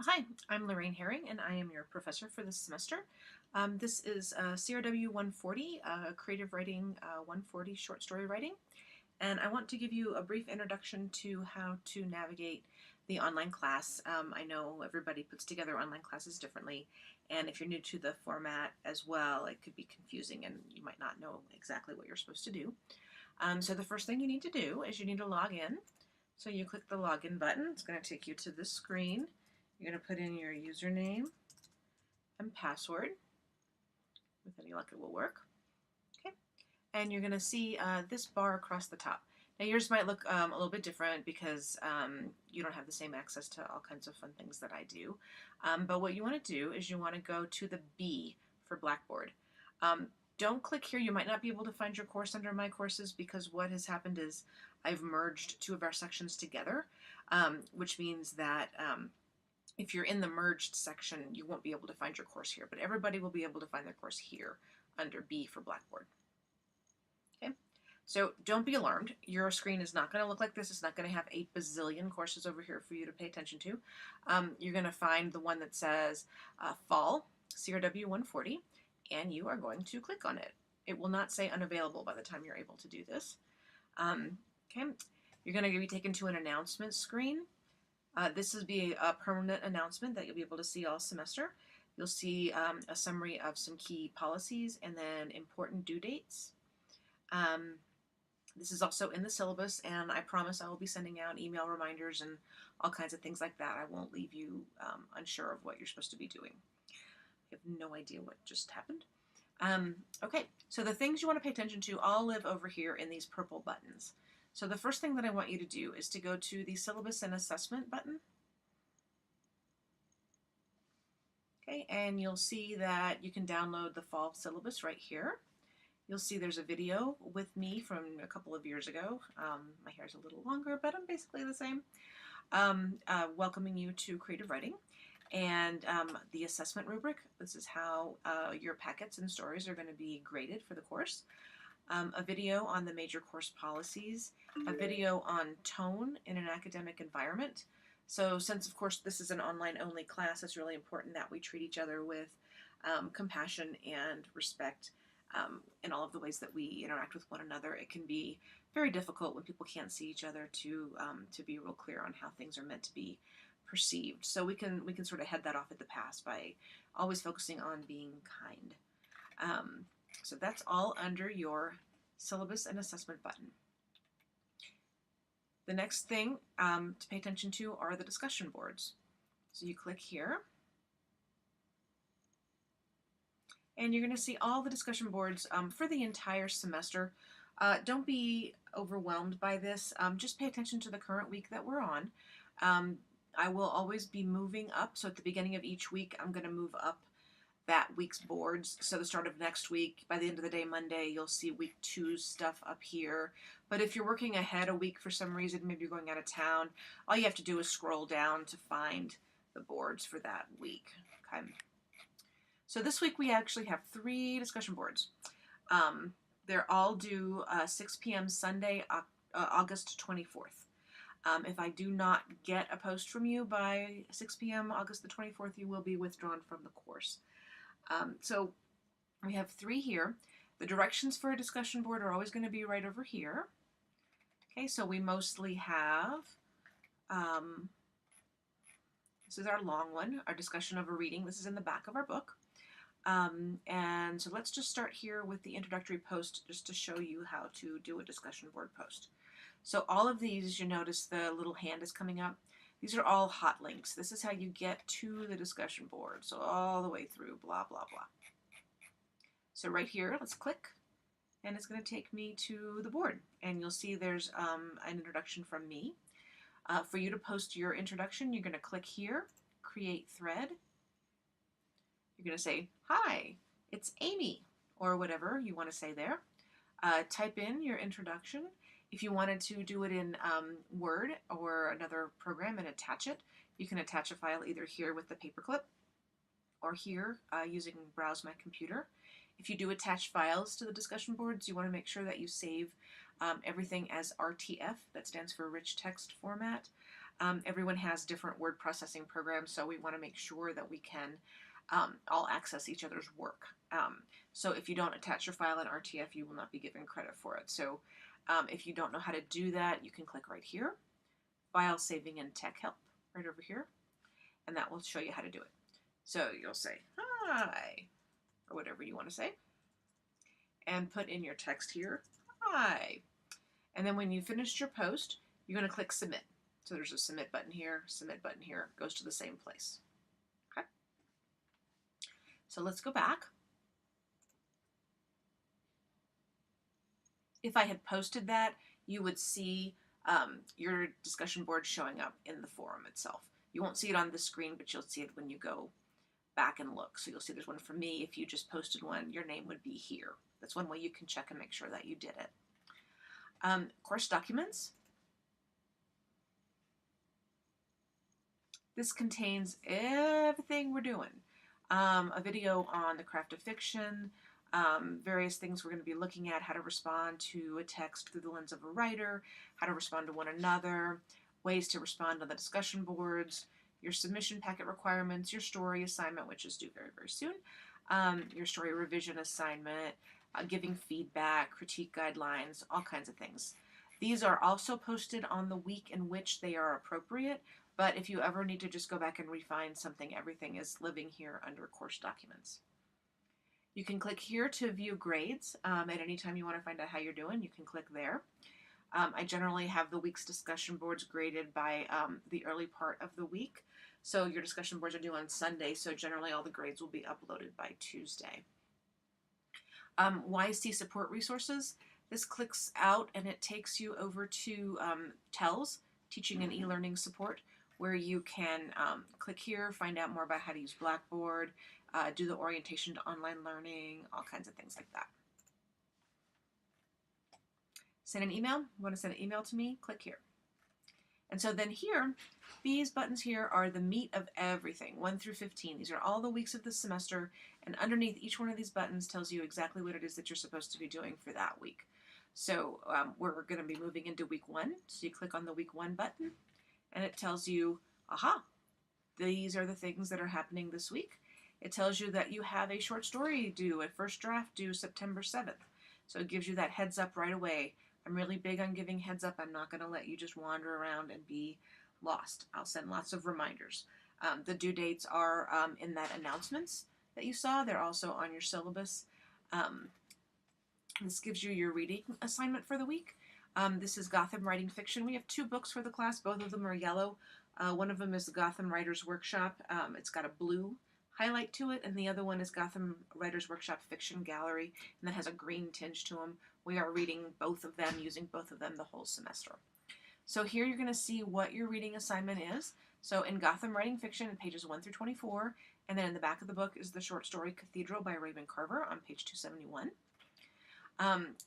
Hi, I'm Lorraine Herring, and I am your professor for this semester. This is CRW 140, Creative Writing 140 Short Story Writing, and I want to give you a brief introduction to how to navigate the online class. I know everybody puts together online classes differently, and if you're new to the format as well, it could be confusing and you might not know exactly what you're supposed to do. So the first thing you need to do is you need to log in. So you click the login button. It's going to take you to this screen. You're going to put in your username and password. With any luck, it will work. Okay. And you're going to see this bar across the top. Now yours might look a little bit different because you don't have the same access to all kinds of fun things that I do. But what you want to do is you want to go to the B for Blackboard. Don't click here. You might not be able to find your course under My Courses because what has happened is I've merged two of our sections together, which means that if you're in the merged section, you won't be able to find your course here, but everybody will be able to find their course here under B for Blackboard. Okay, so don't be alarmed. Your screen is not going to look like this. It's not going to have 8 bazillion courses over here for you to pay attention to. You're going to find the one that says Fall CRW 140, and you are going to click on it. It will not say unavailable by the time you're able to do this. Okay, you're going to be taken to an announcement screen. This will be a permanent announcement that you'll be able to see all semester. You'll see a summary of some key policies and then important due dates. This is also in the syllabus, and I promise I will be sending out email reminders and all kinds of things like that. I won't leave you unsure of what you're supposed to be doing. I have no idea what just happened. Okay, so the things you want to pay attention to all live over here in these purple buttons. So the first thing that I want you to do is to go to the Syllabus and Assessment button. Okay, and you'll see that you can download the fall syllabus right here. You'll see there's a video with me from a couple of years ago. My hair's a little longer, but I'm basically the same. Welcoming you to creative writing. And the assessment rubric, this is how your packets and stories are going to be graded for the course. A video on the major course policies, a video on tone in an academic environment. So since, of course, this is an online-only class, it's really important that we treat each other with compassion and respect in all of the ways that we interact with one another. It can be very difficult when people can't see each other to be real clear on how things are meant to be perceived. So we can sort of head that off at the pass by always focusing on being kind. So that's all under your syllabus and assessment button. The next thing to pay attention to are the discussion boards. So you click here, and you're going to see all the discussion boards for the entire semester. Don't be overwhelmed by this. Just pay attention to the current week that we're on. I will always be moving up, so at the beginning of each week, I'm going to move up that week's boards. So the start of next week, by the end of the day, Monday, you'll see week 2's stuff up here. But if you're working ahead a week for some reason, maybe you're going out of town, all you have to do is scroll down to find the boards for that week. Okay. So this week we actually have 3 discussion boards. They're all due 6 p.m. Sunday, August 24th. If I do not get a post from you by 6 p.m. August the 24th, you will be withdrawn from the course. So we have 3 here. The directions for a discussion board are always going to be right over here. Okay, so we mostly have, this is our long one, our discussion of a reading. This is in the back of our book. And so let's just start here with the introductory post just to show you how to do a discussion board post. So all of these, you notice the little hand is coming up. These are all hot links. This is how you get to the discussion board. So all the way through, blah, blah, blah. So right here, let's click, and it's going to take me to the board. And you'll see there's an introduction from me. For you to post your introduction, you're going to click here, create thread. You're going to say, hi, it's Amy, or whatever you want to say there. Type in your introduction. If you wanted to do it in Word or another program and attach it, you can attach a file either here with the paperclip or here using Browse My Computer. If you do attach files to the discussion boards, you want to make sure that you save everything as RTF, that stands for Rich Text Format. Everyone has different word processing programs, so we want to make sure that we can all access each other's work. So if you don't attach your file in RTF, you will not be given credit for it. So if you don't know how to do that, you can click right here, File Saving and Tech Help, right over here, and that will show you how to do it. So you'll say, hi, or whatever you want to say, and put in your text here, hi. And then when you finished your post, you're going to click Submit. So there's a Submit button here, goes to the same place. Okay. So let's go back. If I had posted that, you would see your discussion board showing up in the forum itself. You won't see it on the screen, but you'll see it when you go back and look. So you'll see there's one for me. If you just posted one, your name would be here. That's one way you can check and make sure that you did it. Course documents. This contains everything we're doing. A video on the craft of fiction, various things we're going to be looking at, how to respond to a text through the lens of a writer, how to respond to one another, ways to respond on the discussion boards, your submission packet requirements, your story assignment, which is due very, very soon, your story revision assignment, giving feedback, critique guidelines, all kinds of things. These are also posted on the week in which they are appropriate, but if you ever need to just go back and refine something, everything is living here under course documents. You can click here to view grades. At any time you want to find out how you're doing, you can click there. I generally have the week's discussion boards graded by the early part of the week. So your discussion boards are due on Sunday, so generally all the grades will be uploaded by Tuesday. YC support resources. This clicks out and it takes you over to TELS, Teaching and E-Learning Support, where you can click here, find out more about how to use Blackboard, do the orientation to online learning, all kinds of things like that. Send an email. You want to send an email to me? Click here. And so then here, these buttons here are the meat of everything, 1 through 15. These are all the weeks of the semester, and underneath each one of these buttons tells you exactly what it is that you're supposed to be doing for that week. So we're going to be moving into week 1, so you click on the week 1 button, and it tells you, aha, these are the things that are happening this week. It tells you that you have a short story due, a first draft due September 7th. So it gives you that heads up right away. I'm really big on giving heads up. I'm not going to let you just wander around and be lost. I'll send lots of reminders. The due dates are in that announcements that you saw. They're also on your syllabus. This gives you your reading assignment for the week. This is Gotham Writing Fiction. We have 2 books for the class. Both of them are yellow. One of them is the Gotham Writers Workshop. It's got a blue highlight to it, and the other one is Gotham Writers Workshop Fiction Gallery, and that has a green tinge to them. We are reading both of them, using both of them the whole semester. So here you're going to see what your reading assignment is. So in Gotham Writing Fiction, pages 1 through 24, and then in the back of the book is the short story Cathedral by Raven Carver on page 271.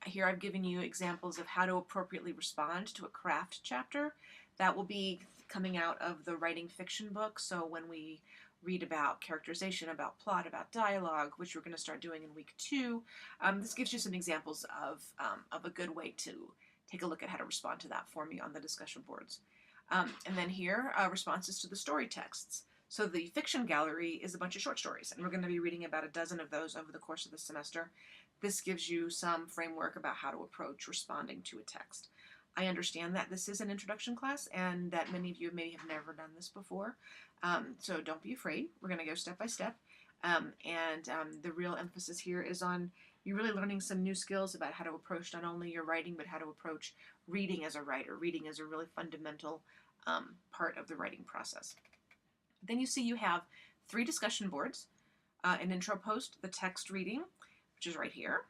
Here I've given you examples of how to appropriately respond to a craft chapter. That will be coming out of the writing fiction book, so when we read about characterization, about plot, about dialogue, which we're going to start doing in week 2, this gives you some examples of a good way to take a look at how to respond to that for me on the discussion boards. And then here, responses to the story texts. So the fiction gallery is a bunch of short stories, and we're going to be reading about a dozen of those over the course of the semester. This gives you some framework about how to approach responding to a text. I understand that this is an introduction class and that many of you may have never done this before, so don't be afraid. We're going to go step by step, and the real emphasis here is on you really learning some new skills about how to approach not only your writing, but how to approach reading as a writer. Reading is a really fundamental part of the writing process. Then you see you have 3 discussion boards, an intro post, the text reading, which is right here,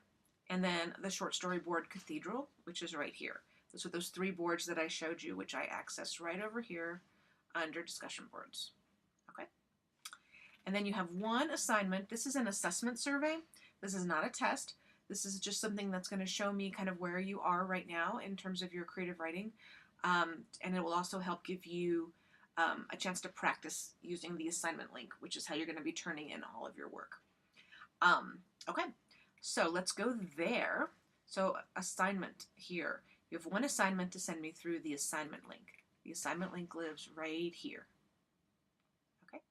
and then the short story board Cathedral, which is right here. So those 3 boards that I showed you, which I accessed right over here under discussion boards. Okay. And then you have 1 assignment. This is an assessment survey. This is not a test. This is just something that's going to show me kind of where you are right now in terms of your creative writing. And it will also help give you a chance to practice using the assignment link, which is how you're going to be turning in all of your work. Okay, so let's go there. So assignment here. You have 1 assignment to send me through the assignment link. The assignment link lives right here. Okay,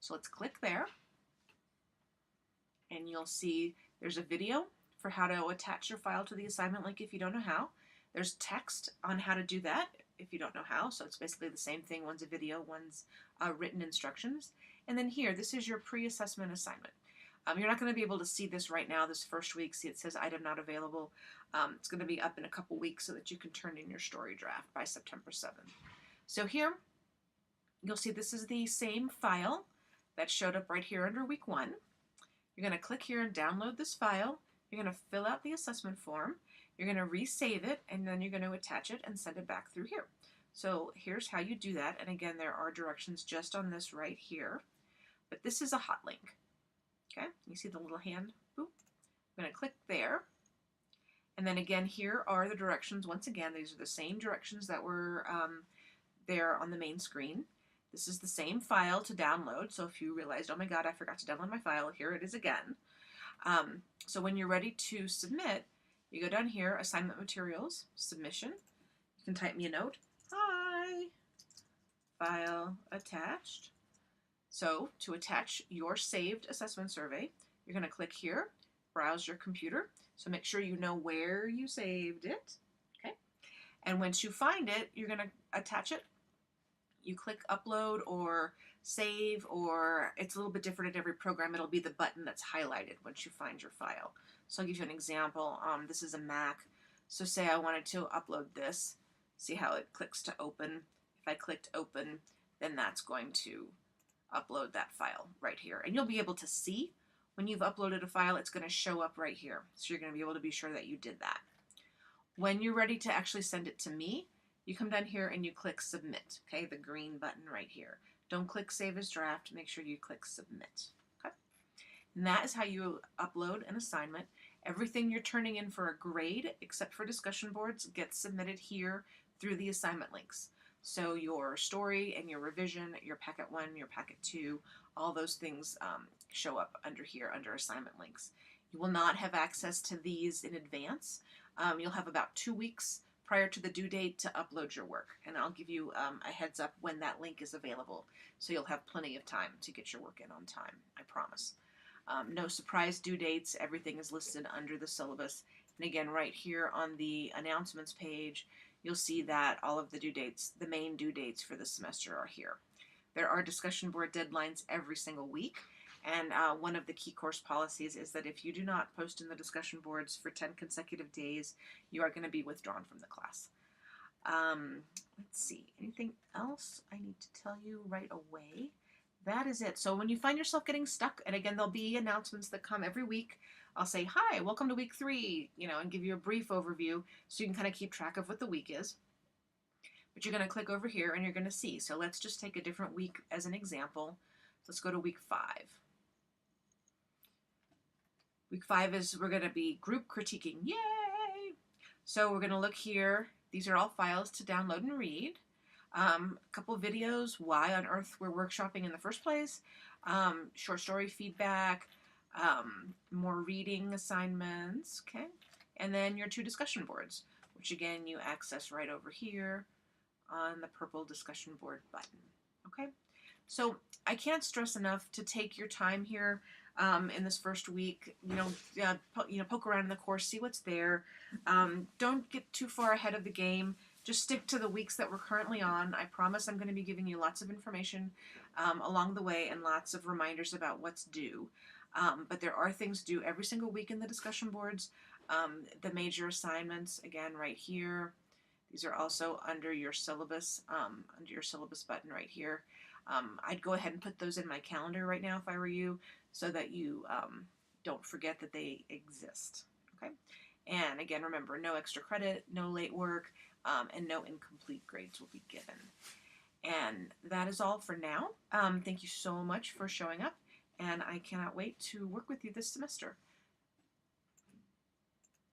so let's click there, and you'll see there's a video for how to attach your file to the assignment link if you don't know how. There's text on how to do that if you don't know how, so it's basically the same thing. One's a video, one's written instructions. And then here, this is your pre-assessment assignment. You're not going to be able to see this right now this first week. See, it says item not available. It's going to be up in a couple weeks so that you can turn in your story draft by September 7th. So here, you'll see this is the same file that showed up right here under week 1. You're going to click here and download this file. You're going to fill out the assessment form. You're going to resave it, and then you're going to attach it and send it back through here. So here's how you do that. And again, there are directions just on this right here. But this is a hot link. Okay, you see the little hand? Boop. I'm going to click there. And then again, here are the directions. Once again, these are the same directions that were there on the main screen. This is the same file to download. So if you realized, oh my God, I forgot to download my file, here it is again. So when you're ready to submit, you go down here, assignment materials, submission. You can type me a note. Hi, file attached. So to attach your saved assessment survey, you're going to click here, browse your computer. So make sure you know where you saved it. Okay. And once you find it, you're going to attach it. You click upload or save, or it's a little bit different in every program. It'll be the button that's highlighted once you find your file. So I'll give you an example. This is a Mac. So say I wanted to upload this. See how it clicks to open. If I clicked open, then that's going to upload that file right here. And you'll be able to see when you've uploaded a file, it's going to show up right here. So you're going to be able to be sure that you did that. When you're ready to actually send it to me, you come down here and you click submit, okay, the green button right here. Don't click save as draft, make sure you click submit, okay? And that is how you upload an assignment. Everything you're turning in for a grade, except for discussion boards, gets submitted here through the assignment links. So your story and your revision, your packet 1, your packet 2, all those things show up under here under assignment links. You will not have access to these in advance. You'll have about 2 weeks prior to the due date to upload your work. And I'll give you a heads up when that link is available. So you'll have plenty of time to get your work in on time, I promise. No surprise due dates. Everything is listed under the syllabus. And again, right here on the announcements page, you'll see that all of the due dates, the main due dates for the semester are here. There are discussion board deadlines every single week. And one of the key course policies is that if you do not post in the discussion boards for 10 consecutive days, you are going to be withdrawn from the class. Let's see, anything else I need to tell you right away? That is it. So when you find yourself getting stuck, and again, there'll be announcements that come every week. I'll say, hi, welcome to week 3, and give you a brief overview so you can kind of keep track of what the week is. But you're going to click over here and you're going to see. So let's just take a different week as an example. Let's go to week 5. Week 5 is we're going to be group critiquing. Yay! So we're going to look here. These are all files to download and read. A couple videos, why on earth we're workshopping in the first place, short story feedback, more reading assignments, okay? And then your 2 discussion boards, which again you access right over here on the purple discussion board button, okay? So I can't stress enough to take your time here in this first week, poke around in the course, see what's there. Don't get too far ahead of the game. Just stick to the weeks that we're currently on. I promise I'm going to be giving you lots of information along the way and lots of reminders about what's due. But there are things due every single week in the discussion boards. The major assignments, again, right here. These are also under your syllabus button right here. I'd go ahead and put those in my calendar right now if I were you, so that you don't forget that they exist, okay? And again, remember, no extra credit, no late work, and no incomplete grades will be given. And that is all for now. Thank you so much for showing up, and I cannot wait to work with you this semester.